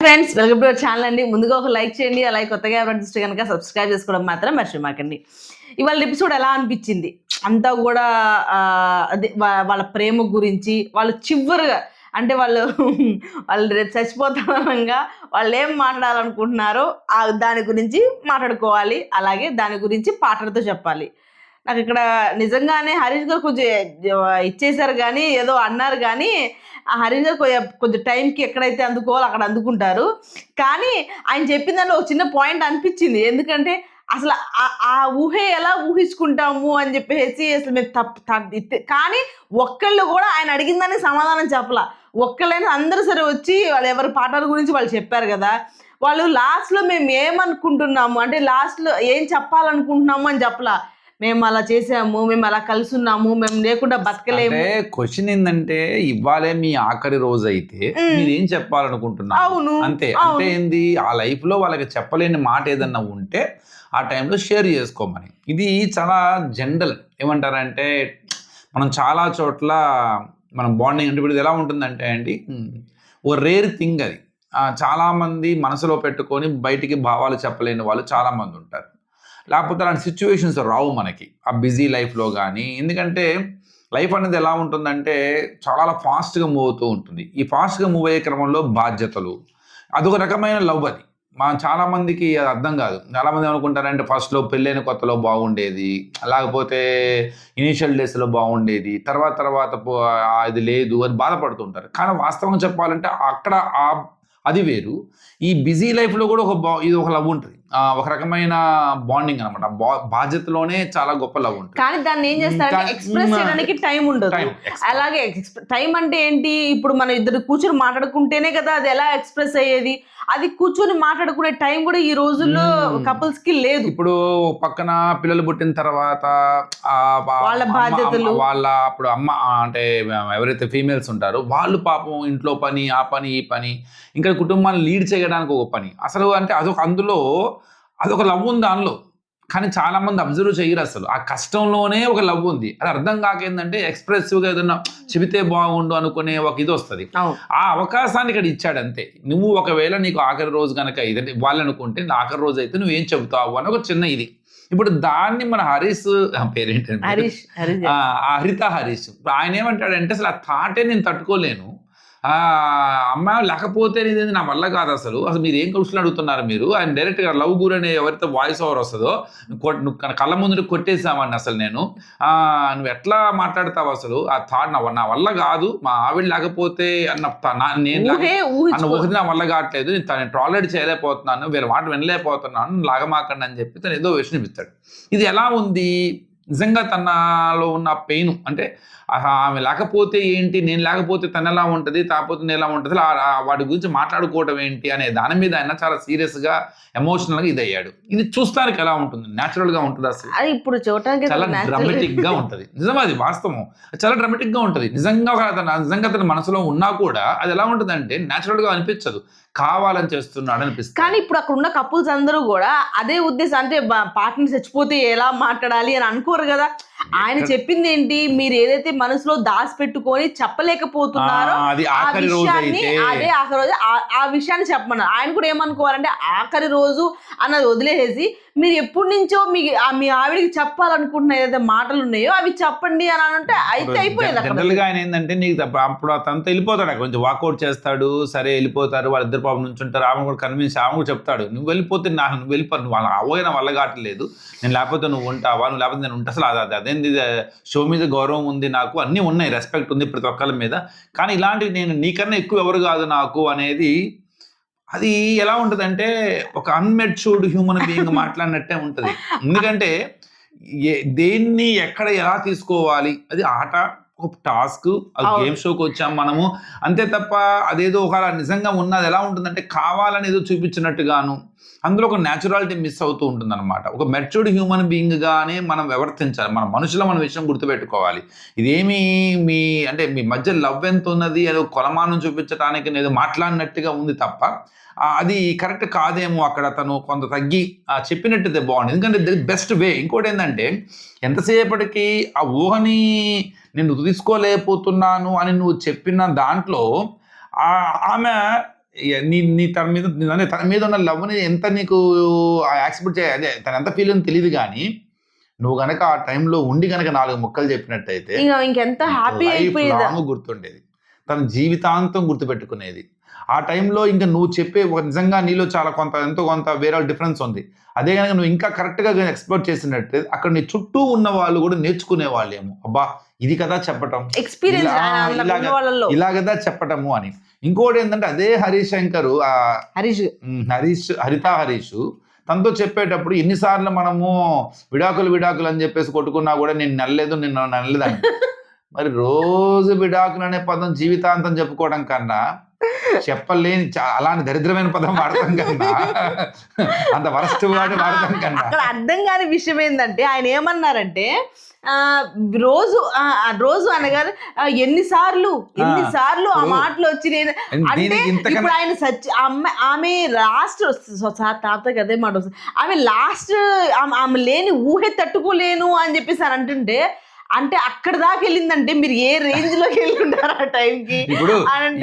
Friends welcome to our channel అండి. ముందుగా ఒక లైక్ చేయండి, అలాగే కొత్తగా ఎవరైనా చూస్తే కనుక సబ్స్క్రైబ్ చేసుకోవడం మాత్రం మర్చిపోమాకండి. ఇవాళ ఎపిసోడ్ ఎలా అనిపించింది అంతా కూడా అదే వాళ్ళ ప్రేమ గురించి వాళ్ళు చివరిగా అంటే వాళ్ళు వాళ్ళు రేపు చచ్చిపోతానంగా వాళ్ళు ఏం మాట్లాడాలనుకుంటున్నారో దాని గురించి మాట్లాడుకోవాలి, అలాగే దాని గురించి పాటలతో చెప్పాలి. నాకు ఇక్కడ నిజంగానే హరీష్ గారు కొంచెం ఇచ్చేసారు కానీ ఏదో అన్నారు కానీ ఆ హరీష్ గారు కొంచెం టైంకి ఎక్కడైతే అందుకోవాలో అక్కడ అందుకుంటారు. కానీ ఆయన చెప్పిన దానిలో ఒక చిన్న పాయింట్ అనిపించింది. ఎందుకంటే అసలు ఆ ఊహ ఎలా ఊహించుకుంటాము అని చెప్పేసి అసలు మేము కానీ ఒక్కళ్ళు కూడా ఆయన అడిగిన దానికి సమాధానం చెప్పలా. ఒక్కళ్ళైనా అందరూ సరే వచ్చి వాళ్ళు ఎవరి పాటల గురించి వాళ్ళు చెప్పారు కదా. వాళ్ళు లాస్ట్లో మేము ఏమనుకుంటున్నాము అంటే లాస్ట్లో ఏం చెప్పాలనుకుంటున్నాము అని చెప్పలా. మేము అలా చేసాము, మేము అలా కలిసి ఉన్నాము, మేము లేకుండా బతకలేము. క్వశ్చన్ ఏంటంటే ఇవ్వాలే మీ ఆఖరి రోజు అయితే మీరేం చెప్పాలనుకుంటున్నారు? అవును, అంతే. అంటే ఏంది, ఆ లైఫ్ లో వాళ్ళకి చెప్పలేని మాట ఏదన్నా ఉంటే ఆ టైంలో షేర్ చేసుకోమని. ఇది చాలా జనరల్. ఏమంటారంటే మనం చాలా చోట్ల మనం బాండింగ్ అంటే ఇప్పుడు ఎలా ఉంటుందంటే అండి, ఓ రేర్ థింగ్ అది. చాలామంది మనసులో పెట్టుకొని బయటికి భావాలు చెప్పలేని వాళ్ళు చాలామంది ఉంటారు. లేకపోతే అలాంటి సిచ్యువేషన్స్ రావు మనకి ఆ బిజీ లైఫ్లో కానీ. ఎందుకంటే లైఫ్ అనేది ఎలా ఉంటుందంటే చాలా ఫాస్ట్గా మూవ్ అవుతూ ఉంటుంది. ఈ ఫాస్ట్గా మూవ్ అయ్యే క్రమంలో బాధ్యతలు, అదొక రకమైన లవ్. అది చాలామందికి అది అర్థం కాదు. చాలామంది ఏమనుకుంటారంటే ఫస్ట్లో పెళ్ళైన కొత్తలో బాగుండేది, లేకపోతే ఇనీషియల్ డేస్లో బాగుండేది, తర్వాత ఇది లేదు అని బాధపడుతుంటారు. కానీ వాస్తవంగా చెప్పాలంటే అక్కడ అది వేరు. ఈ బిజీ లైఫ్లో కూడా ఇది ఒక లవ్ ఉంటుంది, ఒక రకమైన బాండింగ్ అనమాట. బాధ్యతలోనే చాలా గొప్ప లవ్ ఉంటుంది. కానీ దాన్ని ఏం చేస్తారంటే ఎక్స్ప్రెస్ చేయడానికి టైం ఉండదు. అలాగే టైం అంటే ఏంటి, ఇప్పుడు మనం ఇద్దరు కూర్చొని మాట్లాడుకుంటేనే కదా అది ఎలా ఎక్స్ప్రెస్ అయ్యేది. అది కూర్చొని మాట్లాడుకునే టైం కూడా ఈ రోజుల్లో కపుల్స్ కి లేదు. ఇప్పుడు పక్కన పిల్లలు పుట్టిన తర్వాత వాళ్ళ బాధ్యతలు, వాళ్ళ అప్పుడు అమ్మ అంటే ఎవరైతే ఫీమేల్స్ ఉంటారో వాళ్ళు పాపం ఇంట్లో పని, ఆ పని, ఈ పని, ఇంకా కుటుంబాన్ని లీడ్ చేయడానికి ఒక పని. అసలు అంటే అదొక లవ్ ఉంది దానిలో. కానీ చాలా మంది అబ్జర్వ్ చేయరు. అసలు ఆ కష్టంలోనే ఒక లవ్ ఉంది. అది అర్థం కాకేందంటే ఎక్స్ప్రెసివ్గా ఏదన్నా చెబితే బాగుండు అనుకునే ఒక ఇది వస్తుంది. ఆ అవకాశాన్ని ఇక్కడ ఇచ్చాడు అంతే. నువ్వు ఒకవేళ నీకు ఆఖరి రోజు కనుక ఇదంటే ఇవ్వాలనుకుంటే ఆఖరి రోజు అయితే నువ్వేం చెబుతావు అని ఒక చిన్న ఇది. ఇప్పుడు దాన్ని మన హరీష్ పేరేంటంటే హరిత హరీష్, ఆయన ఏమంటాడంటే అసలు ఆ థాటే నేను తట్టుకోలేను. అమ్మాయి లేకపోతే ఇదేంది నా వల్ల కాదు. అసలు మీరు ఏం క్వశ్చన్ అడుగుతున్నారు మీరు? ఆయన డైరెక్ట్గా లవ్ గురి అనే ఎవరైతే వాయిస్ ఓవర్ వస్తుందో నువ్వు కళ్ళ ముందు కొట్టేసామని అసలు నేను నువ్వు ఎట్లా మాట్లాడతావు అసలు? ఆ థాట్ నా వల్ల కాదు, మా ఆవిడ లేకపోతే నేను ఊహి నా వల్ల కావట్లేదు, నేను టాలరేట్ చేయలేకపోతున్నాను, వీళ్ళ మాట వినలేకపోతున్నాను, లాగమాకండి అని చెప్పి తను ఏదో విషయం ఇస్తాడు. ఇది ఎలా ఉంది నిజంగా తనలో ఉన్న పెయిన్ అంటే ఆమె లేకపోతే ఏంటి, నేను లేకపోతే తను ఎలా ఉంటుంది, తాకపోతే నేను ఎలా ఉంటుంది, వాటి గురించి మాట్లాడుకోవడం ఏంటి అనే దాని మీద ఆయన చాలా సీరియస్గా ఎమోషనల్గా ఇది అయ్యాడు. ఇది చూస్తానికి ఎలా ఉంటుంది? న్యాచురల్గా ఉంటుంది అసలు. ఇప్పుడు చూడటానికి చాలా డ్రామాటిక్గా ఉంటుంది. నిజమా, అది వాస్తవం. చాలా డ్రామాటిక్గా ఉంటుంది. నిజంగా తన మనసులో ఉన్నా కూడా అది ఎలా ఉంటుంది అంటే న్యాచురల్గా అనిపించదు, కావాలని చేస్తున్నాడు అనిపిస్తుంది. కానీ ఇప్పుడు అక్కడ ఉన్న కపుల్స్ అందరూ కూడా అదే ఉద్దేశం, అంటే పార్ట్నర్ చచ్చిపోతే ఎలా మాట్లాడాలి అని అనుకోరు కదా. ఆయన చెప్పింది ఏంటి, మీరు ఏదైతే మనసులో దాచిపెట్టుకొని చెప్పలేకపోతున్నారో అదే ఆఖరి రోజు ఆ విషయాన్ని చెప్పమన్నారు. ఆయన కూడా ఏమనుకోవాలంటే ఆఖరి రోజు అన్నది వదిలేసేసి మీరు ఎప్పటి నుంచో మీ ఆవిడికి చెప్పాలనుకుంటున్న ఏదైతే మాటలు ఉన్నాయో అవి చెప్పండి అని అంటే అయితే అయిపోయేది. జనరల్గా ఆయన ఏంటంటే నీకు అప్పుడు తనతో వెళ్ళిపోతాడు, కొంచెం వాకౌట్ చేస్తాడు, సరే వెళ్ళిపోతారు, వాళ్ళిద్దరు పాపం నుంచి ఉంటారు. ఆమె కూడా కన్విన్స్, ఆమె కూడా చెప్తాడు నువ్వు వెళ్ళిపోతే నువ్వు వెళ్ళిపోను, నువ్వు వాళ్ళ అవోయిన వల్ల కావట్లేదు, నేను లేకపోతే నువ్వు ఉంటావా, నువ్వు లేకపోతే నేను ఉంటా. అసలు అదేంది, షో మీద గౌరవం ఉంది నాకు, అన్నీ ఉన్నాయి, రెస్పెక్ట్ ఉంది ప్రతి ఒక్కరి మీద, కానీ ఇలాంటివి నేను నీకన్నా ఎక్కువ ఎవరు కాదు నాకు అనేది అది ఎలా ఉంటుందంటే ఒక అన్మెచ్యూర్డ్ హ్యూమన్ బీయింగ్ మాట్లాడినట్టే ఉంటుంది. ఎందుకంటే దేన్ని ఎక్కడ ఎలా తీసుకోవాలి, అది ఆట, ఒక టాస్క్, గేమ్ షోకి వచ్చాం మనము అంతే తప్ప అదేదో ఒక నిజంగా ఉన్నది ఎలా ఉంటుందంటే కావాలని ఏదో చూపించినట్టుగాను అందులో ఒక న్యాచురాలిటీ మిస్ అవుతూ ఉంటుంది అనమాట. ఒక మెచ్యూర్డ్ హ్యూమన్ బీయింగ్గానే మనం ప్రవర్తించాలి. మన మనుషుల మన విషయం గుర్తుపెట్టుకోవాలి. ఇదేమి మీ మధ్య లవ్ ఎంత ఉన్నది ఏదో కొలమానం చూపించడానికి ఏదో మాట్లాడినట్టుగా ఉంది తప్ప అది కరెక్ట్ కాదేమో. అక్కడ తను కొంత తగ్గి చెప్పినట్టుదే బాగుంది. ఎందుకంటే బెస్ట్ వే. ఇంకోటి ఏంటంటే ఎంతసేపటికి ఆ ఊహని నేను తీసుకోలేకపోతున్నాను అని నువ్వు చెప్పిన దాంట్లో ఆమె నీ తన మీద ఉన్న లవ్ని ఎంత నీకు యాక్సెప్ట్ చేయాలి, అదే తను ఎంత ఫీల్ అని తెలియదు, కానీ నువ్వు గనక ఆ టైంలో ఉండి గనక 4 ముక్కలు చెప్పినట్టయితే ఇంకెంత హ్యాపీ అయిపోయేది, గుర్తుండేది, తన జీవితాంతం గుర్తుపెట్టుకునేది. ఆ టైంలో ఇంకా నువ్వు చెప్పే నిజంగా నీలో చాలా ఎంతో కొంత వేరే డిఫరెన్స్ ఉంది. అదే కనుక నువ్వు ఇంకా కరెక్ట్గా ఎక్స్ప్లోర్ చేసినట్టు అక్కడ నీ చుట్టూ ఉన్న వాళ్ళు కూడా నేర్చుకునే వాళ్ళేమో, అబ్బా ఇది కదా చెప్పటం, ఇలా కదా చెప్పటము అని. ఇంకోటి ఏంటంటే అదే హరీష్ తనతో చెప్పేటప్పుడు ఎన్నిసార్లు మనము విడాకులు అని చెప్పేసి కొట్టుకున్నా కూడా నేను నల్లలేదు అని. మరి రోజు విడాకులు అనే పదం జీవితాంతం చెప్పుకోవడం కన్నా చెప్పలేని అలాంటి దరిద్రమైన పదం వాడతాం కన్నా, అంత వరస్ట్ వాడి వాడతాం కన్నా. అక్కడ అర్థం కాని విషయం ఏంటంటే ఆయన ఏమన్నారంటే రోజు అనగానే ఎన్నిసార్లు ఆ మాటలు వచ్చి నేను అంటే ఇప్పుడు ఆయన ఆమె లాస్ట్ తాతకి అదే మాట వస్తుంది, ఆమె లాస్ట్ ఆమె లేని ఊహే తట్టుకోలేను అని చెప్పేసి అని అంటుంటే, అంటే అక్కడ దాకా వెళ్ళిందంటే మీరు ఏ రేంజ్ లోకి వెళ్ళి ఉంటారు ఆ టైంకి. ఇప్పుడు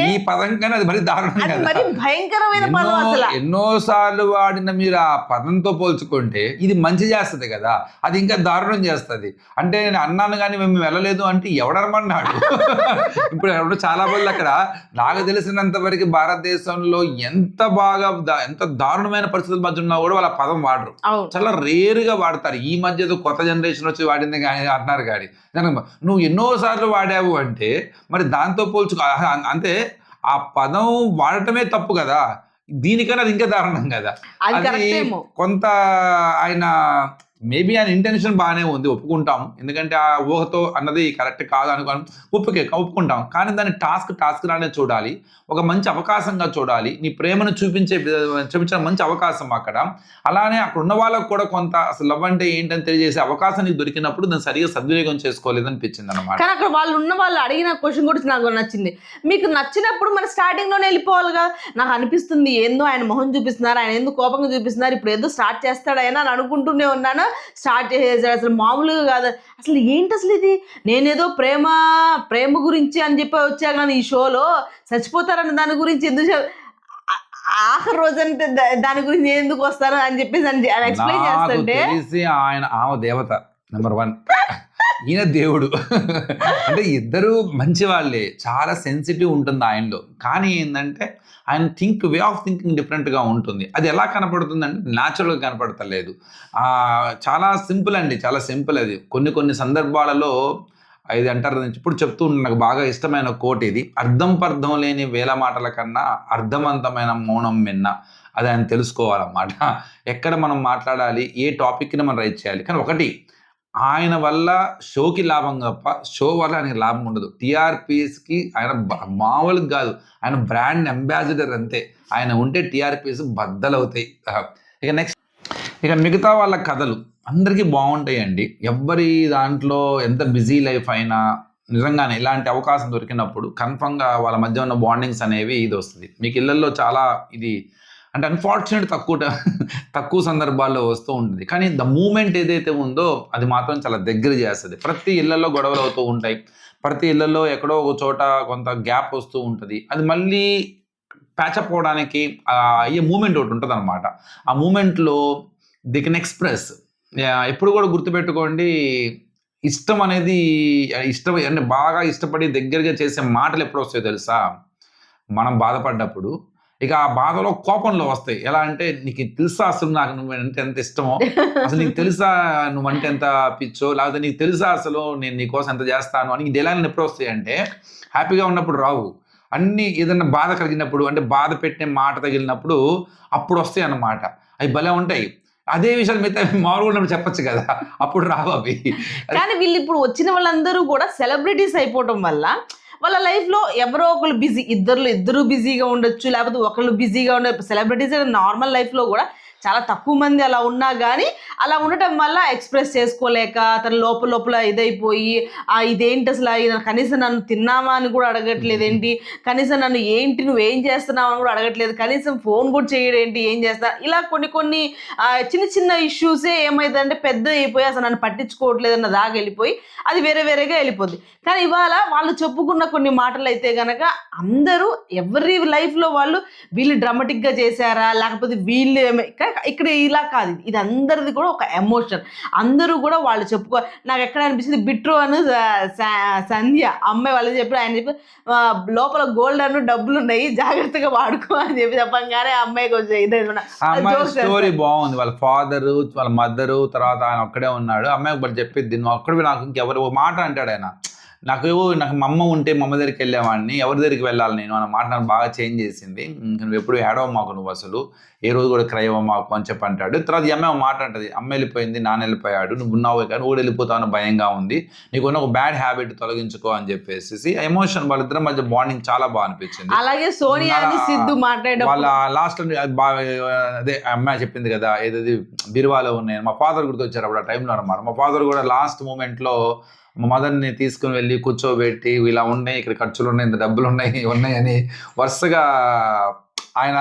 ఈ పదం కానీ అది మరి దారుణం కదా, మరి భయంకరమైన పదం అసలు. ఎన్నోసార్లు వాడిన మీరు ఆ పదంతో పోల్చుకుంటే ఇది మంచి చేస్తుంది కదా, అది ఇంకా దారుణం చేస్తుంది. అంటే నేను అన్నాను కానీ మేము వెళ్ళలేదు అంటే ఎవడరమన్నాడు. ఇప్పుడు చాలా మంది అక్కడ నాకు తెలిసినంత వరకు భారతదేశంలో ఎంత దారుణమైన పరిస్థితుల మధ్య ఉన్నా కూడా వాళ్ళ పదం వాడరు, చాలా రేరుగా వాడతారు. ఈ మధ్య కొత్త జనరేషన్ వచ్చి వాడింది కానీ అన్నారు కానీ, నువ్వు ఎన్నోసార్లు వాడావు అంటే మరి దాంతో పోల్చుకో. అంటే ఆ పదం వాడటమే తప్పు కదా, దీనికన్నా అది ఇంకా దారుణం కదా. అది కొంత ఆయన మేబీ ఆయన ఇంటెన్షన్ బాగానే ఉంది, ఒప్పుకుంటాం. ఎందుకంటే ఆ ఊహతో అన్నది కరెక్ట్ కాదు ఒప్పుకుంటాం. కానీ దాన్ని టాస్క్ లానే చూడాలి, ఒక మంచి అవకాశంగా చూడాలి. నీ ప్రేమను చూపించిన మంచి అవకాశం అక్కడ. అలానే అక్కడ ఉన్న వాళ్ళకు కూడా కొంత అసలు లవ్ అంటే ఏంటని తెలియజేసే అవకాశం నీకు దొరికినప్పుడు దాన్ని సరిగా సద్వినియోగం చేసుకోలేదు అనిపించింది అనమాట. కానీ అక్కడ వాళ్ళు అడిగిన క్వశ్చన్ కూడా నాకు నచ్చింది. మీకు నచ్చినప్పుడు మన స్టార్టింగ్ లోనే వెళ్ళిపోవాలి కదా. నాకు అనిపిస్తుంది ఏందో ఆయన మొహం చూపిస్తున్నారు, ఆయన ఎందుకు కోపంగా చూపిస్తున్నారు, ఇప్పుడు ఏదో స్టార్ట్ చేస్తాడు ఆయన అని అనుకుంటూనే ఉన్నాను. స్టార్ట్ చేసేసాడు, అసలు మామూలుగా కాదు. అసలు ఏంటి అసలు ఇది, నేనేదో ప్రేమ గురించి అని చెప్పి వచ్చా కానీ ఈ షోలో చచ్చిపోతారన్న దాని గురించి ఎందుకు ఆఖరి రోజు అంటే దాని గురించి ఎందుకు వస్తారు అని చెప్పేసి ఎక్స్ప్లెయిన్ చేస్తుంటే ఆమె దేవత నెంబర్ 1, ఈయన దేవుడు. అంటే ఇద్దరు మంచి వాళ్ళే, చాలా సెన్సిటివ్ ఉంటుంది ఆయనలో. కానీ ఏంటంటే ఆయన వే ఆఫ్ థింకింగ్ డిఫరెంట్గా ఉంటుంది. అది ఎలా కనపడుతుంది అంటే న్యాచురల్గా కనపడతలేదు. చాలా సింపుల్ అండి, చాలా సింపుల్. అది కొన్ని సందర్భాలలో ఇది అంటారు. ఇప్పుడు చెప్తూ నాకు బాగా ఇష్టమైన కోట్ ఇది, అర్థం లేని వేల మాటల కన్నా అర్థవంతమైన మౌనం మిన్న. అది ఆయన తెలుసుకోవాలన్నమాట. ఎక్కడ మనం మాట్లాడాలి, ఏ టాపిక్ని మనం రైట్ చేయాలి. కానీ ఒకటి, ఆయన వల్ల షోకి లాభం తప్ప షో వల్ల ఆయనకి లాభం ఉండదు. టీఆర్పీస్కి ఆయన మామూలుగా కాదు, ఆయన బ్రాండ్ అంబాసిడర్ అంతే. ఆయన ఉంటే టీఆర్పీస్ బద్దలవుతాయి. ఇక మిగతా వాళ్ళ కథలు అందరికీ బాగుంటాయండి. ఎవ్వరి దాంట్లో ఎంత బిజీ లైఫ్ అయినా నిజంగానే ఇలాంటి అవకాశం దొరికినప్పుడు కన్ఫర్మ్గా వాళ్ళ మధ్య ఉన్న బాండింగ్స్ అనేవి ఇది వస్తుంది. మీకు ఇళ్ళల్లో చాలా ఇది అంటే అన్ఫార్చునేట్ తక్కువ సందర్భాల్లో వస్తూ ఉంటుంది. కానీ ద మూమెంట్ ఏదైతే ఉందో అది మాత్రం చాలా దగ్గర చేస్తుంది. ప్రతి ఇళ్లలో గొడవలు అవుతూ ఉంటాయి, ప్రతి ఇళ్లలో ఎక్కడో ఒక చోట కొంత గ్యాప్ వస్తూ ఉంటుంది. అది మళ్ళీ ప్యాచప్ అవడానికి అయ్యే మూమెంట్ ఒకటి ఉంటుంది అనమాట. ఆ మూమెంట్లో ది కెన్ ఎక్స్ప్రెస్. ఎప్పుడు కూడా గుర్తుపెట్టుకోండి, ఇష్టం అనేది అంటే బాగా ఇష్టపడి దగ్గరగా చేసే మాటలు ఎప్పుడు వస్తాయో తెలుసా, మనం బాధపడ్డప్పుడు. ఇక ఆ బాధలో కోపంలో వస్తాయి. ఎలా అంటే, నీకు తెలుసా అసలు నాకు నువ్వంటే ఎంత ఇష్టమో, అసలు నీకు తెలుసా నువ్వంటే ఎంత పిచ్చో, లేకపోతే నీకు తెలుసా అసలు నేను నీకోసం ఎంత చేస్తాను అని డైలాగులు ఎప్పుడు వస్తాయి అంటే హ్యాపీగా ఉన్నప్పుడు రావు. అన్నీ ఏదన్నా బాధ కలిగినప్పుడు, అంటే బాధ పెట్టే మాట తగిలినప్పుడు అప్పుడు వస్తాయి అన్నమాట. అవి భలే ఉంటాయి. అదే విషయాలు మిగతా మామూలుగా చెప్పచ్చు కదా, అప్పుడు రావు అవి. కానీ వీళ్ళు ఇప్పుడు వచ్చిన వాళ్ళందరూ కూడా సెలబ్రిటీస్ అయిపోవడం వల్ల వాళ్ళ లైఫ్లో ఎవరో ఒకరు బిజీ, ఇద్దరు బిజీగా ఉండొచ్చు, లేకపోతే ఒకళ్ళు బిజీగా ఉండే సెలబ్రిటీస్ నార్మల్ లైఫ్లో కూడా చాలా తక్కువ మంది అలా ఉన్నా కానీ అలా ఉండటం వల్ల ఎక్స్ప్రెస్ చేసుకోలేక తన లోపల లోపల ఇదైపోయి ఇదేంటి అసలు కనీసం నన్ను తిన్నావా అని కూడా అడగట్లేదు ఏంటి, కనీసం నన్ను ఏంటి నువ్వేం చేస్తున్నావు అని కూడా అడగట్లేదు, కనీసం ఫోన్ కూడా చేయడేంటి, ఏం చేస్తా, ఇలా కొన్ని చిన్న చిన్న ఇష్యూసే ఏమైందంటే పెద్ద అయిపోయి అసలు నన్ను పట్టించుకోవట్లేదు అన్న దాకా వెళ్ళిపోయి అది వేరేగా వెళ్ళిపోద్ది. కానీ ఇవాళ వాళ్ళు చెప్పుకున్న కొన్ని మాటలు అయితే గనక అందరూ ఎవరి లైఫ్లో వాళ్ళు వీళ్ళు డ్రామాటిక్గా చేశారా లేకపోతే వీళ్ళు ఇక్కడ ఇలా కాదు, ఇది అందరిది కూడా ఒక ఎమోషన్. అందరూ కూడా వాళ్ళు చెప్పుకో, నాకు ఎక్కడ అనిపించింది బిట్రో అను సంధ్య అమ్మాయి వాళ్ళు చెప్పి ఆయన చెప్పి లోపల గోల్డ్ అను డబ్బులు ఉన్నాయి జాగ్రత్తగా వాడుకో అని చెప్పి చెప్పంగానే అమ్మాయి కొంచెం స్టోరీ బాగుంది. వాళ్ళ ఫాదరు వాళ్ళ మదరు తర్వాత ఆయన ఒక్కడే ఉన్నాడు. అమ్మాయి ఒకటి చెప్పిద్ది, నువ్వు అక్కడ నాకు ఇంకెవరు మాట అంటాడు ఆయన, నాకు మా అమ్మ ఉంటే మా అమ్మ దగ్గరికి వెళ్ళేవాడిని, ఎవరి దగ్గరికి వెళ్ళాలి నేను అన్న మాట నాకు బాగా చేంజ్ చేసింది. నువ్వు ఎప్పుడు ఏడవ మాకు, నువ్వు అసలు ఏ రోజు కూడా క్రైవ మాకు అని చెప్పి అంటాడు. తర్వాత ఈ అమ్మాయి మాట అంటది, అమ్మ వెళ్ళిపోయింది, నాన్న వెళ్ళిపోయాడు, నువ్వు ఉన్నావు కానీ ఊడు వెళ్ళిపోతావు భయంగా ఉంది, నీకున్న ఒక బ్యాడ్ హ్యాబిట్ తొలగించుకో అని చెప్పేసి ఎమోషన్ వాళ్ళిద్దరి మధ్య బాండింగ్ చాలా బాగా అనిపించింది. అలాగే సోనియా సిద్ధు మాట్లాడే వాళ్ళ లాస్ట్ బాగా అదే అమ్మాయి చెప్పింది కదా ఏదది బిరువాలో ఉన్నాయి, మా ఫాదర్ గుర్తొచ్చారు అప్పుడు ఆ టైంలో అనమాట. మా ఫాదర్ కూడా లాస్ట్ మూమెంట్లో మా మదర్ని తీసుకుని వెళ్ళి కూర్చోబెట్టి ఇలా ఉన్నాయి, ఇక్కడ ఖర్చులు ఉన్నాయి, ఇంత డబ్బులు ఉన్నాయని వరుసగా ఆయన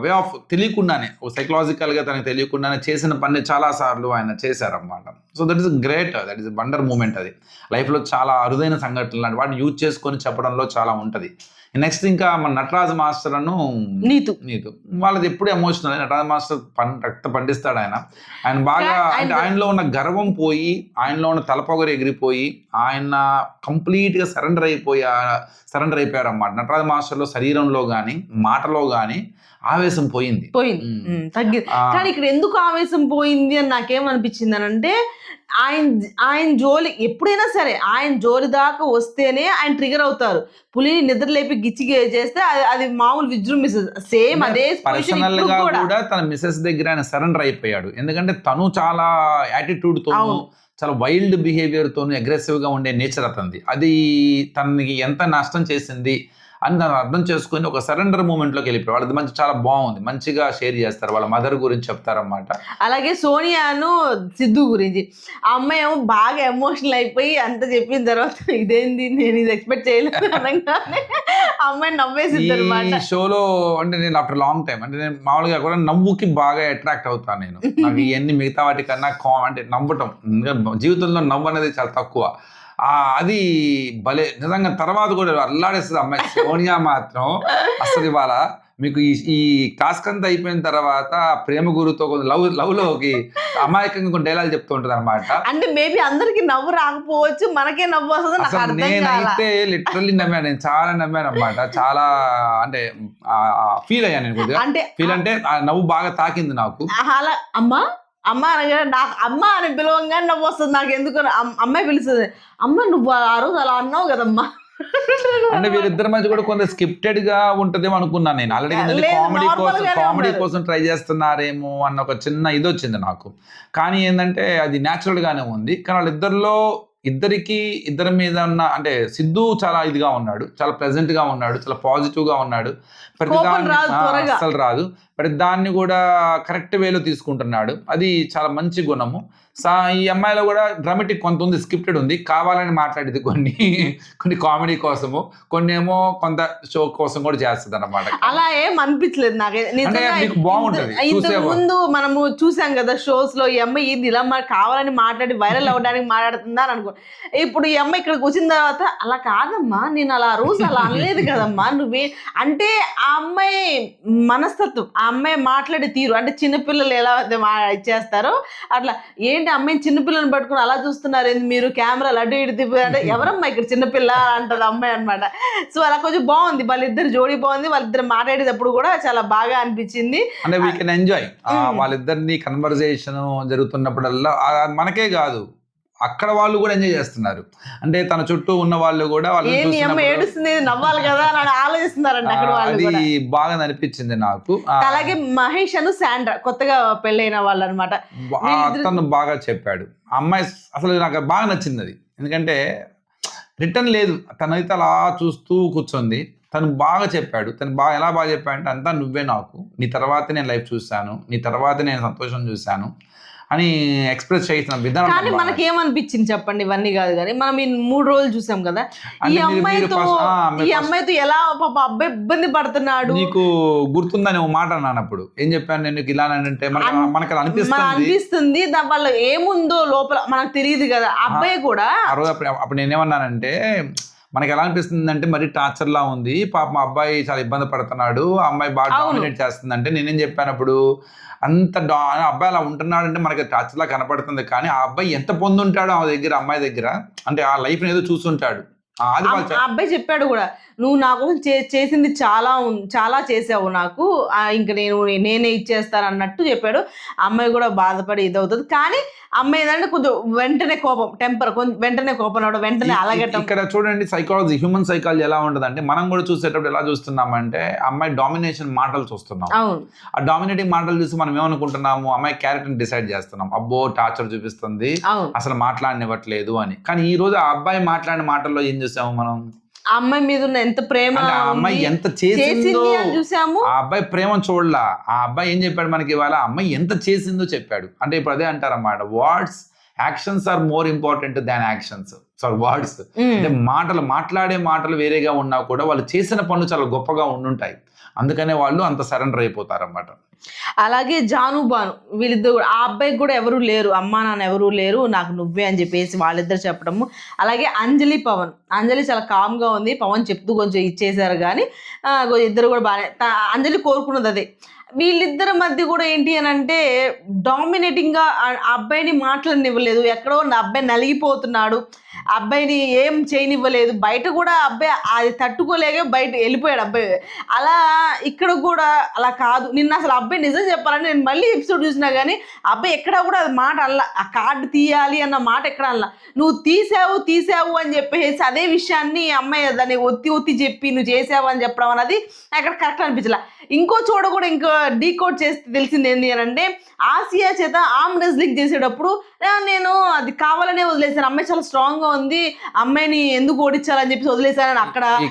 వే ఆఫ్ తెలియకుండానే సైకలాజికల్గా తనకు తెలియకుండానే చేసిన పని చాలాసార్లు ఆయన చేశారన్నమాట. So that is great, that is wonder moment. అది లైఫ్లో చాలా అరుదైన సంఘటనలు లాంటి వాటిని యూజ్ చేసుకొని చెప్పడంలో చాలా ఉంటుంది. నెక్స్ట్ ఇంకా మన నటరాజు మాస్టర్ అను నీతు వాళ్ళది ఎప్పుడు ఎమోషనల్. నటరాజు మాస్టర్ రక్త పండిస్తాడు ఆయన బాగా, అంటే ఆయనలో ఉన్న గర్వం పోయి, ఆయనలో ఉన్న తలపొగరు ఎగిరిపోయి, ఆయన కంప్లీట్గా సరెండర్ అయిపోయారు అన్నమాట. నటరాజు మాస్టర్లో శరీరంలో కానీ మాటలో కానీ ఆవేశం పోయింది. తగ్గింది. కానీ ఇక్కడ ఎందుకు ఆవేశం పోయింది అని నాకేమనిపించింది అని అంటే, ఆయన జోలి ఎప్పుడైనా సరే ఆయన జోలి దాకా వస్తేనే ఆయన ట్రిగర్ అవుతారు. పులిని నిద్ర లేపి గిచ్చి చేస్తే అది మామూలు విజృంభిస్తుంది. సేమ్ అదే పర్సనల్ గా కూడా తన మిసెస్ దగ్గర ఆయన సరెండర్ అయిపోయాడు. ఎందుకంటే తను చాలా యాటిట్యూడ్ తో, చాలా వైల్డ్ బిహేవియర్ తోను, అగ్రెసివ్ గా ఉండే నేచర్ అతనిది. అది తనకి ఎంత నష్టం చేసింది అని తను అర్థం చేసుకుని ఒక సరెండర్ మూమెంట్లోకి వెళ్ళిపోయాడు. వాళ్ళది మంచి చాలా బాగుంది, మంచిగా షేర్ చేస్తారు, వాళ్ళ మదర్ గురించి చెప్తారన్నమాట. అలాగే సోనియాను సిద్ధు గురించి ఆ అమ్మాయి ఏమో బాగా ఎమోషనల్ అయిపోయి అంత చెప్పిన తర్వాత ఇదేంది నేను ఇది ఎక్స్పెక్ట్ చేయలేదు అనగానే అమ్మాయి నవ్వేసింది అనమాట. ఈ షోలో అంటే నేను ఆఫ్టర్ లాంగ్ టైం, అంటే నేను మామూలుగా కూడా నవ్వుకి బాగా అట్రాక్ట్ అవుతాను నేను. నాకు ఇవన్నీ మిగతా వాటికన్నా అంటే నవ్వటం, జీవితంలో నవ్వు అనేది చాలా తక్కువ. అది భలే నిజంగా. తర్వాత కూడా అల్లాడేస్తుంది అమ్మాయి సోనియా మాత్రం. అసలు ఇవాళ మీకు ఈ టాస్క్ అంతా అయిపోయిన తర్వాత ప్రేమ గురుతో లవ్లోకి అమాయకంగా కొన్ని డైలాగ్ చెప్తూ ఉంటుంది అనమాట. అంటే మేబీ అందరికి నవ్వు రాకపోవచ్చు, మనకే నవ్వు వస్తుంది. నేనైతే లిటరల్లీ నమ్మాను, నేను చాలా నమ్మాను అనమాట. చాలా అంటే ఫీల్ అయ్యాను నేను కొద్దిగా. ఫీల్ అంటే నవ్వు బాగా తాకింది నాకు. అలా అమ్మ అనగా నాకు అమ్మ అని పిలవంగానే నవ్వు వస్తుంది నాకు. ఎందుకు అమ్మాయి పిలుస్తుంది, అమ్మ నువ్వు ఆ రోజు అలా అన్నావు కదమ్మా. అంటే వీరిద్దరి మధ్య కూడా కొంత స్క్రిప్టెడ్ గా ఉంటదేమో అనుకున్నాను నేను. ఆల్రెడీ కామెడీ కోసం ట్రై చేస్తున్నారేమో అన్న ఒక చిన్న ఇది వచ్చింది నాకు. కానీ ఏంటంటే అది న్యాచురల్ గానే ఉంది. కానీ వాళ్ళిద్దరిలో ఇద్దరి మీద ఉన్న, అంటే సిద్ధు చాలా ఇదిగా ఉన్నాడు, చాలా ప్లెజెంట్ గా ఉన్నాడు, చాలా పాజిటివ్ గా ఉన్నాడు. ప్రతిదాన్ని అస్సలు రాదు, ప్రతిదాన్ని కూడా కరెక్ట్ వేలో తీసుకుంటున్నాడు. అది చాలా మంచి గుణము. ఈ అమ్మాయిలో కూడా డ్రామాటిక్ కొంత ఉంది, స్క్రిప్టెడ్ ఉంది, కావాలని మాట్లాడేది కొన్ని కామెడీ కోసము, కొన్ని ఏమో కొంత షో కోసం కూడా చేస్తుంది అన్నమాట. అలా ఏం అనిపించలేదు నాకు. బాగుంటది. ముందు మనము చూసాం కదా షోస్ లో, ఈ అమ్మాయి ఇది ఇలా కావాలని మాట్లాడి వైరల్ అవ్వడానికి మాట్లాడుతుందా అని అనుకో. ఇప్పుడు ఈ అమ్మాయి ఇక్కడికి వచ్చిన తర్వాత అలా కాదమ్మా, నేను అలా రోజు అలా అనలేదు కదమ్మా, నువ్వే అంటే ఆ అమ్మాయి మనస్తత్వం, ఆ అమ్మాయి మాట్లాడే తీరు, అంటే చిన్నపిల్లలు ఎలా ఇచ్చేస్తారో అట్లా. ఏంటి అమ్మాయిని చిన్నపిల్లని పట్టుకుని అలా చూస్తున్నారు ఏంది మీరు, కెమెరాలు అడ్డు ఇటు తిప్పి అంటే ఎవరమ్మా ఇక్కడ చిన్నపిల్ల అంటది అమ్మాయి అనమాట. సో అలా కొంచెం బాగుంది, వాళ్ళిద్దరు జోడీ బాగుంది, వాళ్ళిద్దరు మాట్లాడేటప్పుడు కూడా చాలా బాగా అనిపించింది. అంటే వీ కెన్ ఎంజాయ్ వాళ్ళిద్దరిని కన్వర్జేషన్ జరుగుతున్నప్పుడల్లా. మనకే కాదు, అక్కడ వాళ్ళు కూడా ఎంజాయ్ చేస్తున్నారు. అంటే తన చుట్టూ ఉన్న వాళ్ళు కూడా ఏడుస్తుంది నవ్వాలి కదా అని ఆలోచిస్తున్నారంట అక్కడ వాళ్ళు. అది బాగా అనిపించింది నాకు. అలాగే మహేష్ అను శాండ్రా కొత్తగా పెళ్ళైన వాళ్ళు అనమాట. తను బాగా చెప్పాడు. అమ్మాయి అసలు నాకు బాగా నచ్చింది అది. ఎందుకంటే రిటర్న్ లేదు, తనైతే అలా చూస్తూ కూర్చొంది. తను బాగా చెప్పాడు. తను ఎలా బాగా చెప్పాడంటే, అంతా నువ్వే నాకు. నీ తర్వాతే నేను లైఫ్ చూశాను. నీ తర్వాతే నేను సంతోషం చూశాను అని ఎక్స్‌ప్రెస్ చేసిన విధానం కానీ నాకు బాగా మనకేమనిపించింది చెప్పండి? ఇవన్నీ కాదు గానీ, మనం ఈ 3 రోజులు చూసాం కదా! ఈ అంటే మీరు అమ్మాయితో మీరు ఈ అమ్మాయితో ఎలా పాపం అబ్బాయి ఇబ్బంది పడుతున్నాడు. నీకు గుర్తుందని ఒక మాట అన్నానప్పుడు. ఏం చెప్పాను నేను నీకు ఇలా అంటే మనకది అనిపిస్తుంది. అనిపిస్తుంది. దాని వల్ల ఏముందో లోపల మనకు తెలియదు కదా! అబ్బాయి కూడా ఆ రోజు అప్పుడు నేనేమన్నానంటే, మనకి ఎలా అనిపిస్తుందంటే మరీ టార్చర్‌లా ఉంది. పాపం ఆ అబ్బాయి చాలా ఇబ్బంది పడుతున్నాడు. ఆ అమ్మాయి బాగా అవును. డామినేట్ చేస్తుందంటే నేనేం చెప్పానప్పుడు, అంత అబ్బాయి అలా ఉంటున్నాడంటే మనకి టార్చర్‌లా కనపడుతుంది. కానీ ఆ అబ్బాయి ఎంత పొందుంటాడో ఆమె దగ్గర, అమ్మాయి దగ్గర, అంటే ఆ లైఫ్‌ని ఏదో చూసుంటాడు. అది వాళ్ళు ఆ అబ్బాయి చెప్పాడు కూడా, నువ్వు నా కోసం చేసింది చాలా చేసావు నాకు. ఇంక నేనే ఇచ్చేస్తాను అన్నట్టు చెప్పాడు. అమ్మాయి కూడా బాధపడి ఇదవుతుంది. కానీ అమ్మాయి ఏంటంటే కొంచెం వెంటనే కోపం, టెంపర్ కొంచెం వెంటనే కోపం రావడం, వెంటనే అలగటం. ఇక్కడ చూడండి సైకాలజీ, హ్యూమన్ సైకాలజీ ఎలా ఉంటదంటే, మనం కూడా చూసేటప్పుడు ఎలా చూస్తున్నామంటే, అమ్మాయి డామినేషన్ మాటలు చూస్తున్నాం. అవును. ఆ డామినేటింగ్ మాటలు చూసి మనం ఏమనుకుంటున్నాము, అమ్మాయి క్యారెక్టర్ని డిసైడ్ చేస్తున్నాం. అబ్బో టార్చర్ చూపిస్తుంది, అవును. అసలు మాట్లాడనివ్వట్లేదు అని. కానీ ఈ రోజు ఆ అబ్బాయి మాట్లాడిన మాటల్లో ఏం చూసాము మనం? ఆ అమ్మాయి మీద ఉన్న ఎంత ప్రేమ అంటే ఆ అమ్మాయి ఉంది, ఎంత చేసిందో అని చూసాము. ఆ అబ్బాయి ప్రేమ చూడలా. ఆ అబ్బాయి ఏం చెప్పాడు మనకి ఇవాళ, ఆ అమ్మాయి ఎంత చేసిందో చెప్పాడు. అంటే ఇప్పుడు అదే అంటారన్నమాట, actions are more important than actions. Words అంటే మాట్లాడే మాటలు వేరేగా ఉన్నా కూడా వాళ్ళు చేసిన పనులు చాలా గొప్పగా ఉండుంటాయి. అందుకనే వాళ్ళు అంత సరెండర్ అయిపోతారన్నమాట. అలాగే జాను బాను వీళ్ళిద్దరు ఆ అబ్బాయికి కూడా ఎవరు లేరు, అమ్మా నాన్న ఎవరు లేరు, నాకు నువ్వే అని చెప్పేసి వాళ్ళిద్దరు చెప్పడము. అలాగే అంజలి పవన్, అంజలి చాలా కామ్గా ఉంది, పవన్ చెప్తూ కొంచెం ఇచ్చేసారు. కానీ ఇద్దరు కూడా బాగానే, అంజలి కోరుకున్నది అదే. వీళ్ళిద్దరి మధ్య కూడా ఏంటి అని అంటే డామినేటింగ్గా ఆ అబ్బాయిని మాట్లాడనివ్వలేదు. ఎక్కడో నా అబ్బాయి నలిగిపోతున్నాడు, అబ్బాయిని ఏం చేయనివ్వలేదు. బయట కూడా అబ్బాయి అది తట్టుకోలేక బయట వెళ్ళిపోయాడు అబ్బాయి. అలా ఇక్కడ కూడా అలా కాదు. నిన్న అసలు అబ్బాయి నిజం చెప్పాలని నేను మళ్ళీ ఎపిసోడ్ చూసినా కానీ అబ్బాయి ఎక్కడా కూడా అది మాట అనలా, ఆ కార్డు తీయాలి అన్న మాట ఎక్కడ అనలా. నువ్వు తీసావు అని చెప్పేసి అదే విషయాన్ని అమ్మాయి దాన్ని ఒత్తి చెప్పి నువ్వు చేసావు అని చెప్పడం అన్నది అక్కడ కరెక్ట్ అనిపించలా. ఇంకో చోట కూడా ఇంకో డీకోడ్ చేస్తే తెలిసింది ఏంటి అని అంటే, ఆసియా చేత ఆర్మ్ రెస్లింగ్ చేసేటప్పుడు నేను అది కావాలనే వదిలేసాను, అమ్మాయి చాలా స్ట్రాంగ్ గా ఉంది, అమ్మాయిని ఎందుకు ఓడించాలని చెప్పి వదిలేసానని.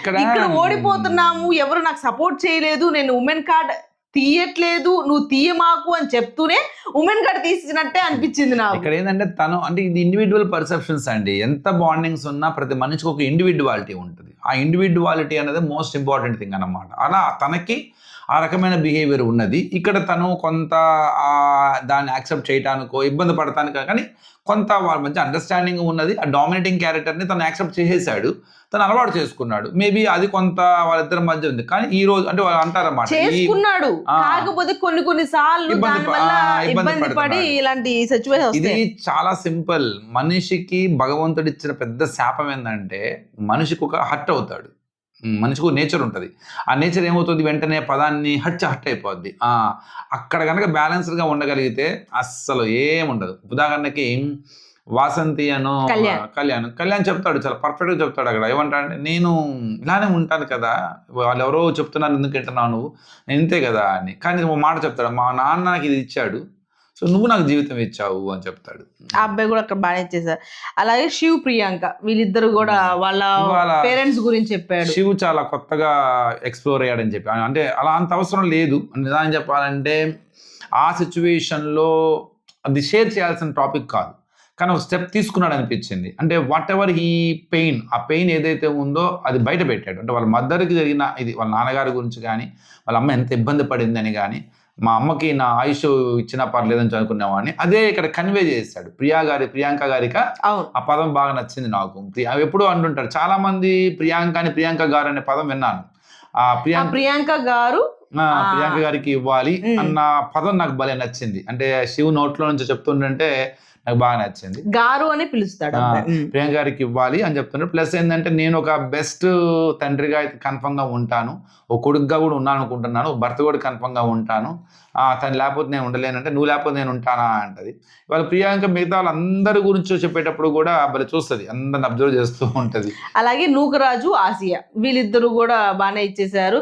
ఇక్కడ ఓడిపోతున్నాము, ఎవరు నాకు సపోర్ట్ చేయలేదు, నేను ఉమెన్ కార్డ్ తీయట్లేదు, నువ్వు తీయమాకు అని చెప్తూనే ఉమెన్ కార్డ్ తీసినట్టే అనిపించింది నాకు. ఇక్కడ ఏంటంటే తను అంటే ఇది ఇండివిజువల్ పర్సెప్షన్స్ అండి. ఎంత బాండింగ్స్ ఉన్నా ప్రతి మనిషికి ఒక ఇండివిజువాలిటీ ఉంటుంది. ఆ ఇండివిజువాలిటీ అనేది మోస్ట్ ఇంపార్టెంట్ థింగ్ అన్నమాట. అలా తనకి ఆ రకమైన బిహేవియర్ ఉన్నది. ఇక్కడ తను కొంత దాన్ని యాక్సెప్ట్ చేయడానికో ఇబ్బంది పడటానికో కానీ కొంత వాళ్ళ మధ్య అండర్స్టాండింగ్ ఉన్నది. ఆ డామినేటింగ్ క్యారెక్టర్ని తను యాక్సెప్ట్ చేసేసాడు, తను అలవాటు చేసుకున్నాడు. మేబీ అది కొంత వాళ్ళిద్దరి మధ్య ఉంది. కానీ ఈ రోజు అంటే వాళ్ళు అంటారన్నమాట, చేసుకున్నాడు కాకపోతే కొన్ని సార్లు ఇబ్బంది పడి ఇలాంటి సిచ్యువేషన్. ఇది చాలా సింపుల్. మనిషికి భగవంతుడు ఇచ్చిన పెద్ద శాపం ఏంటంటే మనిషికి ఒక హర్ట్ అవుతాడు. మనిషికి నేచర్ ఉంటుంది. ఆ నేచర్ ఏమవుతుంది, వెంటనే పదాన్ని హట్ అయిపోద్ది. అక్కడ కనుక బ్యాలెన్స్డ్గా ఉండగలిగితే అస్సలు ఏముండదు. ఉదాహరణకి వాసంతి అను కళ్యాణ్ చెప్తాడు, చాలా పర్ఫెక్ట్గా చెప్తాడు. అక్కడ ఏమంటాడంటే, నేను ఇలానే ఉంటాను కదా, వాళ్ళు ఎవరో చెప్తున్నారు ఎందుకు వింటున్నావు నువ్వు, నేను ఇంతే కదా అని. కానీ ఒక మాట చెప్తాడు, మా నాన్న నాకు ఇది ఇచ్చాడు, సో నువ్వు నాకు జీవితం ఇచ్చావు అని చెప్తాడు. ఆ అబ్బాయి కూడా అక్కడ బాగా ఇచ్చేసారు. అలాగే శివ్ ప్రియాంక వీళ్ళిద్దరు కూడా వాళ్ళ పేరెంట్స్ గురించి చెప్పాడు. శివ్ చాలా కొత్తగా ఎక్స్ప్లోర్ అయ్యాడని చెప్పి, అంటే అలా అంత అవసరం లేదు నిజాన్ని చెప్పాలంటే. ఆ సిచ్యువేషన్లో అది షేర్ చేయాల్సిన టాపిక్ కాదు, కానీ ఒక స్టెప్ తీసుకున్నాడు అనిపించింది. అంటే వాట్ ఎవర్ ఆ పెయిన్ ఏదైతే ఉందో అది బయట పెట్టాడు. అంటే వాళ్ళ మదర్కి జరిగిన ఇది, వాళ్ళ నాన్నగారి గురించి కానీ, వాళ్ళ అమ్మ ఎంత ఇబ్బంది పడిందని కానీ, మా అమ్మకి నా ఆయుష్ ఇచ్చినా పర్లేదని చదువుకునేవాడిని, అదే ఇక్కడ కన్వే చేశాడు. ప్రియాంక గారిక ఆ పదం బాగా నచ్చింది నాకు. ఎప్పుడు అంటుంటారు చాలా మంది ప్రియాంక గారు అనే పదం విన్నాను. ప్రియాంక గారికి ఇవ్వాలి అన్న పదం నాకు భలే నచ్చింది. అంటే శివ్ నోట్లో నుంచి చెప్తుండంటే నాకు బాగా నచ్చింది. గారు అని పిలుస్తాడు, ప్రియాంక గారికి ఇవ్వాలి అని చెప్తున్నాడు. ప్లస్ ఏంటంటే, నేను ఒక బెస్ట్ తండ్రిగా అయితే కన్ఫర్మ్ గా ఉంటాను, ఒక కొడుకుగా కూడా ఉన్నాను అనుకుంటున్నాను, భర్త కూడా కన్ఫర్మ్ గా ఉంటాను, తను లేకపోతే నేను ఉండలేనంటే, నువ్వు లేకపోతే నేను ఉంటానా అంటది. ఇవాళ ప్రియాంక మిగతా వాళ్ళందరి గురించి చెప్పేటప్పుడు కూడా భలే చూస్తుంది, అందరిని అబ్జర్వ్ చేస్తూ ఉంటది. అలాగే నూకరాజు ఆసియా వీళ్ళిద్దరు కూడా బాగానే ఇచ్చేసారు.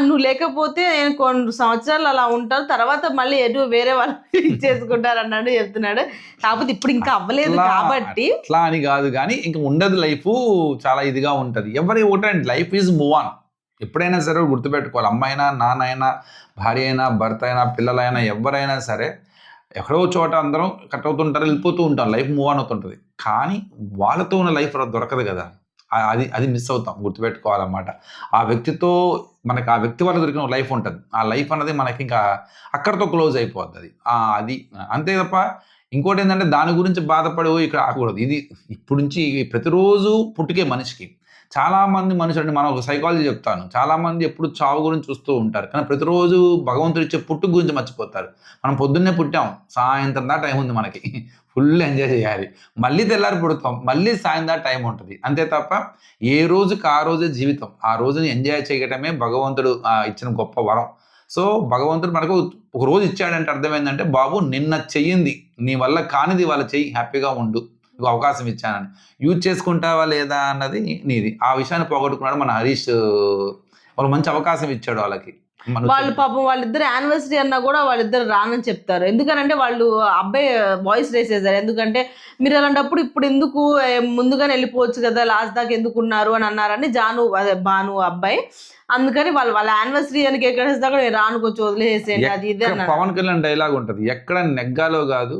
నువ్వు లేకపోతే నేను కొన్ని సంవత్సరాలు అలా ఉంటాను, తర్వాత మళ్ళీ ఎటు వేరే వాళ్ళు ఇచ్చేసుకుంటారు అన్నాడు చెప్తున్నాడు. కాకపోతే ఇప్పుడు ఇంకా అవ్వలేదు కాబట్టి అట్లా అని కాదు, కానీ ఇంకా ఉండదు, లైఫ్ చాలా ఇదిగా ఉంటది. ఎవరి ఒకటండి, లైఫ్ ఈజ్ మూవ్ ఆన్. ఎప్పుడైనా సరే గుర్తుపెట్టుకోవాలి. అమ్మైనా, నాన్నైనా, భార్య అయినా, భర్త అయినా, పిల్లలైనా ఎవరైనా సరే ఎక్కడో చోట అందరం కట్ అవుతుంటారు, వెళ్ళిపోతూ ఉంటాం. లైఫ్ మూవ్ ఆన్ అవుతుంటది. కానీ వాళ్ళతో ఉన్న లైఫ్ దొరకదు గదా! అది మిస్ అవుతాం. గుర్తుపెట్టుకోవాలన్నమాట. ఆ వ్యక్తితో మనకు ఆ వ్యక్తి వల్ల దొరికిన లైఫ్ ఉంటది. ఆ లైఫ్ అన్నది మనకింకా అక్కడితో క్లోజ్ అయిపోద్దది. అది అంతే తప్ప ఇంకోటేందంటే దాని గురించి బాధపడి ఇక్కడ ఆగకూడదు. ఇది ఇప్పుడు నుంచి ప్రతిరోజు పుట్టుకే మనిషికి. చాలామంది మనుషులంటే మనం ఒక సైకాలజీ చెప్తాను. చాలామంది ఎప్పుడు చావు గురించి చూస్తూ ఉంటారు. కానీ ప్రతిరోజు భగవంతుడిచ్చే పుట్టుక గురించి మర్చిపోతారు. మనం పొద్దున్నే పుట్టాం. సాయంత్రం దాకా టైం ఉంది మనకి. ఫుల్ ఎంజాయ్ చేయాలి. మళ్ళీ తెల్లారి పుడతాం. మళ్ళీ సాయం దాకా టైం ఉంటది. అంతే తప్ప ఏ రోజుకి ఆ రోజే జీవితం. ఆ రోజుని ఎంజాయ్ చేయడమే భగవంతుడు ఇచ్చిన గొప్ప వరం. సో, భగవంతుడు మనకు ఒక రోజు ఇచ్చాడంటే అర్థమైందంటే, బాబు నిన్న చెయ్యింది. నీ వల్ల కానిది ఇవాళ చెయ్యి. హ్యాపీగా ఉండు. నీకు అవకాశం ఇచ్చానని. యూజ్ చేసుకుంటావా లేదా అన్నది నీది. ఆ విషయాన్ని పోగొట్టుకున్నాడు మన హరీష్. వాళ్ళు మంచి అవకాశం ఇచ్చాడు వాళ్ళకి. వాళ్ళు పాపం వాళ్ళిద్దరు యానివర్సరీ అన్నా కూడా వాళ్ళిద్దరు రానని చెప్తారు. ఎందుకనంటే వాళ్ళు అబ్బాయి వాయిస్ రేస్ చేశారు. ఎందుకంటే మీరు అలాంటప్పుడు ఇప్పుడు ఎందుకు ముందుగానే వెళ్ళిపోవచ్చు కదా, లాస్ట్ దాకా ఎందుకున్నారు అని అన్నారని అదే భాను అబ్బాయి. అందుకని వాళ్ళ యానివర్సరీ అని కేక్ కట్టేసి నేను రాను, కొంచెం వదిలేసేయండి అది ఇది అన్నారు. పవన్ కళ్యాణ్ డైలాగ్ ఉంటది, ఎక్కడ నెగ్గాలో కాదు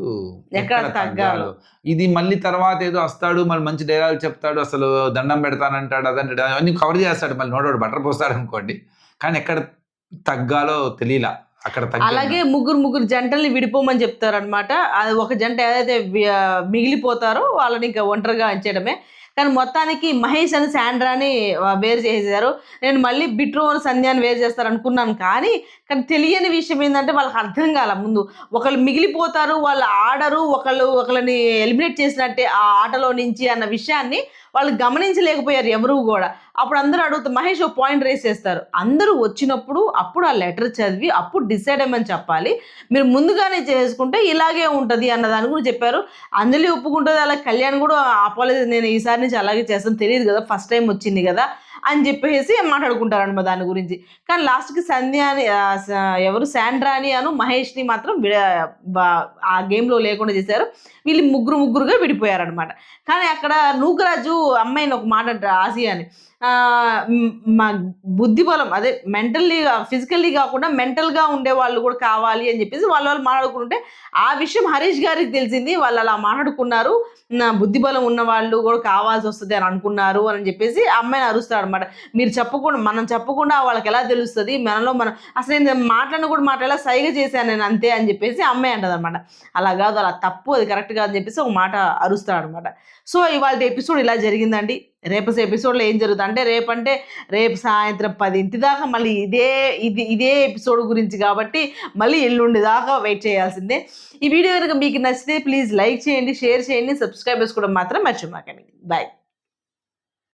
ఎక్కడ తగ్గాలో. ఇది మళ్ళీ తర్వాత ఏదో వస్తాడు, మళ్ళీ మంచి డైలాగ్ చెప్తాడు, అసలు దండం పెడతానంటాడు, అదంటాడు, అవన్నీ కవర్ చేస్తాడు, మళ్ళీ నోటోడు బటర్ పోస్తాడు అనుకోండి. కానీ ఎక్కడ తగ్గాలో తెలియలా. అక్కడ అలాగే ముగ్గురు జంటల్ని విడిపోమని చెప్తారనమాట. అది ఒక జంట ఏదైతే మిగిలిపోతారో వాళ్ళని ఇంకా ఒంటరిగా ఉంచడమే. కానీ మొత్తానికి మహేష్ అని శాండ్రాని వేరు చేసేసారు. నేను మళ్ళీ బిట్రో అని సంధ్యాన్ని వేరు చేస్తారు అనుకున్నాను. కానీ తెలియని విషయం ఏంటంటే వాళ్ళకి అర్థం కాల. ముందు ఒకళ్ళు మిగిలిపోతారు, వాళ్ళు ఆడరు, ఒకళ్ళని ఎలిమినేట్ చేసినట్టే ఆ ఆటలో నుంచి అన్న విషయాన్ని వాళ్ళు గమనించలేకపోయారు ఎవరు కూడా. అప్పుడు అందరూ అడుగుతారు, మహేష్ ఒక పాయింట్ రేస్ చేస్తారు, అందరూ వచ్చినప్పుడు అప్పుడు ఆ లెటర్ చదివి అప్పుడు డిసైడ్ అయ్యమని చెప్పాలి, మీరు ముందుగానే చేసుకుంటే ఇలాగే ఉంటుంది అన్న దాని గురించి చెప్పారు. అంజలి ఒప్పుకుంటుంది, అలాగే కళ్యాణ్ కూడా అపాలజీ నేను ఈసారి నుంచి అలాగే చేస్తాను, తెలియదు కదా ఫస్ట్ టైం వచ్చింది కదా అని చెప్పేసి మాట్లాడుకుంటారనమాట దాని గురించి. కానీ లాస్ట్కి సంధ్యాని ఎవరు శాండ్రాని అను మహేష్ని మాత్రం ఆ గేమ్లో లేకుండా చేశారు. వీళ్ళు ముగ్గురుగా విడిపోయారనమాట. కానీ అక్కడ నూకరాజు అమ్మాయిని ఒక మాట అంటారు, ఆసియాని, మా బుద్ధి బలం అదే మెంటల్లీ ఫిజికల్లీ కాకుండా మెంటల్గా ఉండే వాళ్ళు కూడా కావాలి అని చెప్పేసి వాళ్ళు మాట్లాడుకుంటే ఆ విషయం హరీష్ గారికి తెలిసింది. వాళ్ళు అలా మాట్లాడుకున్నారు, నా బుద్ధి బలం ఉన్న వాళ్ళు కూడా కావాల్సి వస్తుంది అని అనుకున్నారు అని చెప్పేసి అమ్మాయిని అరుస్తాడు అనమాట. మనం చెప్పకుండా వాళ్ళకి ఎలా తెలుస్తుంది, మనం అసలు నేను మాట్లాడిన కూడా మాట్లాడేలా సైగ చేశాను నేను అంతే అని చెప్పేసి అమ్మాయి అంటది అనమాట. అలా కాదు, అలా తప్పు, అది కరెక్ట్ కాదు అని చెప్పేసి ఒక మాట అరుస్తాడు అనమాట. సో ఇవాళ ఎపిసోడ్ ఇలా జరిగిందండి. రేపు ఎపిసోడ్లో ఏం జరుగుతుంది అంటే రేపు సాయంత్రం 10 దాకా మళ్ళీ ఇదే ఎపిసోడ్ గురించి కాబట్టి మళ్ళీ ఎల్లుండి దాకా వెయిట్ చేయాల్సిందే. ఈ వీడియో కనుక మీకు నచ్చితే ప్లీజ్ లైక్ చేయండి, షేర్ చేయండి, సబ్స్క్రైబ్ చేసుకోవడం మాత్రం మర్చిపోకండి. బాయ్.